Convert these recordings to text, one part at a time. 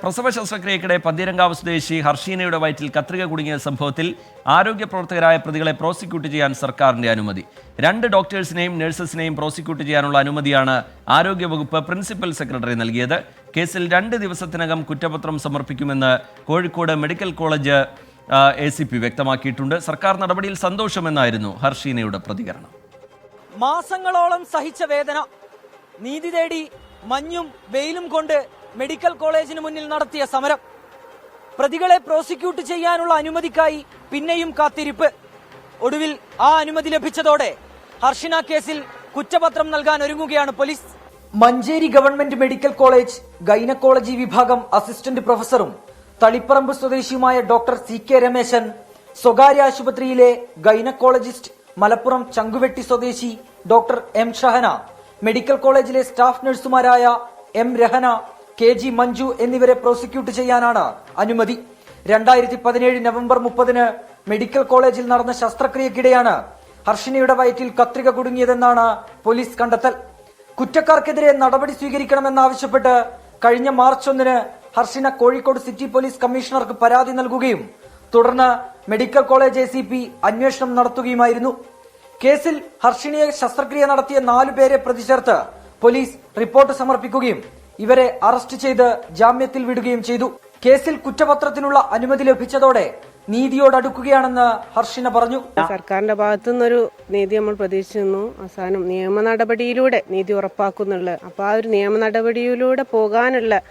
പ്രസവ ശസ്ത്രക്രിയക്കിടെ പന്തീരങ്കാവ് സ്വദേശി ഹർഷീനയുടെ വയറ്റിൽ കത്രിക കുടുങ്ങിയ സംഭവത്തിൽ ആരോഗ്യ പ്രവർത്തകരായ പ്രതികളെ പ്രോസിക്യൂട്ട് ചെയ്യാൻ സർക്കാരിന്റെ അനുമതി. 2 ഡോക്ടേഴ്സിനെയും നഴ്സസിനെയും പ്രോസിക്യൂട്ട് ചെയ്യാനുള്ള അനുമതിയാണ് ആരോഗ്യവകുപ്പ് പ്രിൻസിപ്പൽ സെക്രട്ടറി നൽകിയത്. കേസിൽ 2 ദിവസത്തിനകം കുറ്റപത്രം സമർപ്പിക്കുമെന്ന് കോഴിക്കോട് മെഡിക്കൽ കോളേജ് ACP വ്യക്തമാക്കിയിട്ടുണ്ട്. സർക്കാർ നടപടിയിൽ സന്തോഷമെന്നായിരുന്നു ഹർഷീനയുടെ പ്രതികരണം. മാസങ്ങളോളം സഹിച്ച വേദന നീതി തേടി മഞ്ഞും വെയിലും കൊണ്ട് മെഡിക്കൽ കോളേജിന് മുന്നിൽ നടത്തിയ സമരം, പ്രതികളെ പ്രോസിക്യൂട്ട് ചെയ്യാനുള്ള അനുമതിക്കായി പിന്നെയും കാത്തിരിപ്പ്. ഒടുവിൽ ആ അനുമതി ലഭിച്ചതോടെ ഹർഷിന കേസിൽ കുറ്റപത്രം നൽകാൻ ഒരുങ്ങുകയാണ് police. Manjeri government medical college gynaecology വിഭാഗം അസിസ്റ്റന്റ് പ്രൊഫസറും തളിപ്പറമ്പ് സ്വദേശിയുമായ ഡോക്ടർ CK രമേശൻ, സ്വകാര്യ ആശുപത്രിയിലെ ഗൈനക്കോളജിസ്റ്റ് മലപ്പുറം ചങ്കുവെട്ടി സ്വദേശി ഡോക്ടർ M ഷഹന, മെഡിക്കൽ കോളേജിലെ സ്റ്റാഫ് നഴ്സുമാരായ M രഹന, KG മഞ്ജു എന്നിവരെ പ്രോസിക്യൂട്ട് ചെയ്യാനാണ് അനുമതി. 2017 നവംബർ 30 മെഡിക്കൽ കോളേജിൽ നടന്ന ശസ്ത്രക്രിയക്കിടെയാണ് ഹർഷിനയുടെ വയറ്റിൽ കത്രിക കുടുങ്ങിയതെന്നാണ് പോലീസ് കണ്ടെത്തൽ. കുറ്റക്കാർക്കെതിരെ നടപടി സ്വീകരിക്കണമെന്നാവശ്യപ്പെട്ട് കഴിഞ്ഞ March 1 Harshina Kozhikode city police കമ്മീഷണർക്ക് പരാതി നൽകുകയും തുടർന്ന് മെഡിക്കൽ കോളേജ് ACP അന്വേഷണം നടത്തുകയുമായിരുന്നു. കേസിൽ ഹർഷിനയെ ശസ്ത്രക്രിയ നടത്തിയ 4 പേരെ പ്രതി ചേർത്ത് പോലീസ് റിപ്പോർട്ട് സമർപ്പിക്കുകയും ഇവരെ അറസ്റ്റ് ചെയ്ത് ജാമ്യത്തിൽ വിടുകയും ചെയ്തു. കേസിൽ കുറ്റപത്രത്തിനുള്ള അനുമതി ലഭിച്ചതോടെ നീതിയോടടുക്കുകയാണെന്ന് ഹർഷിന പറഞ്ഞു. സർക്കാരിന്റെ ഭാഗത്തുനിന്നൊരു നീതി നമ്മൾ പ്രതീക്ഷിക്കുന്നു. അവസാനം നിയമ നടപടിയിലൂടെ നീതി ഉറപ്പാക്കുന്നുള്ള, അപ്പോൾ ആ ഒരു നിയമ നടപടിയിലൂടെ പോകാനുള്ള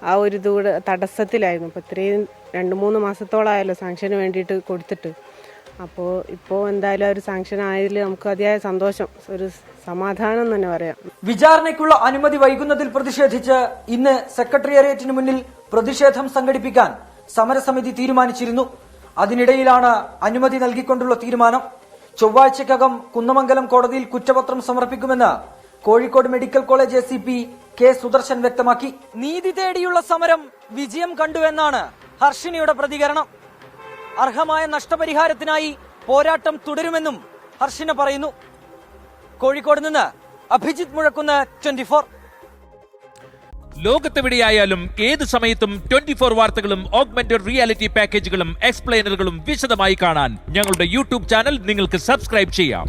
ആ ഒരു ഇതുകൂടെ തടസ്സത്തിലായിരുന്നു. അപ്പോൾ ഇത്രയും 2-3 മാസത്തോളമായല്ലോ സാങ്ഷന് വേണ്ടിയിട്ട് കൊടുത്തിട്ട്. അപ്പോൾ ഇപ്പോൾ എന്തായാലും ഒരു സാങ്ഷൻ ആയതിൽ നമുക്ക് അതിയായ സന്തോഷം, ഒരു സമാധാനം തന്നെ പറയാം. വിചാരണയ്ക്കുള്ള അനുമതി വൈകുന്നതിൽ പ്രതിഷേധിച്ച് ഇന്ന് സെക്രട്ടേറിയറ്റിന് മുന്നിൽ പ്രതിഷേധം സംഘടിപ്പിക്കാൻ സമരസമിതി തീരുമാനിച്ചിരുന്നു. അതിനിടയിലാണ് അനുമതി നൽകിക്കൊണ്ടുള്ള തീരുമാനം. ചൊവ്വാഴ്ചക്കകം കുന്നമംഗലം കോടതിയിൽ കുറ്റപത്രം സമർപ്പിക്കുമെന്ന് Kozhikode medical college ACP K Sudarshan വ്യക്തമാക്കി. നീതി തേടിയുള്ള സമരം വിജയം കണ്ടുവെന്നാണ് ഹർഷിനയുടെ പ്രതികരണം. അർഹമായ നഷ്ടപരിഹാരത്തിനായി പോരാട്ടം തുടരുമെന്നും ഹർഷിന പറയുന്നു. കോഴിക്കോട് നിന്ന് അഭിജിത്ത് മുഴക്കുന്ന്, 24. ലോകത്തെവിടെയായാലും ഏത് സമയത്തും 24 വാർത്തകളും ഓഗ്മെന്റഡ് റിയാലിറ്റി പാക്കേജുകളും എക്സ്പ്ലെയിനറുകളും വിശദമായി കാണാൻ ഞങ്ങളുടെ YouTube ചാനൽ നിങ്ങൾക്ക് സബ്സ്ക്രൈബ് ചെയ്യാം.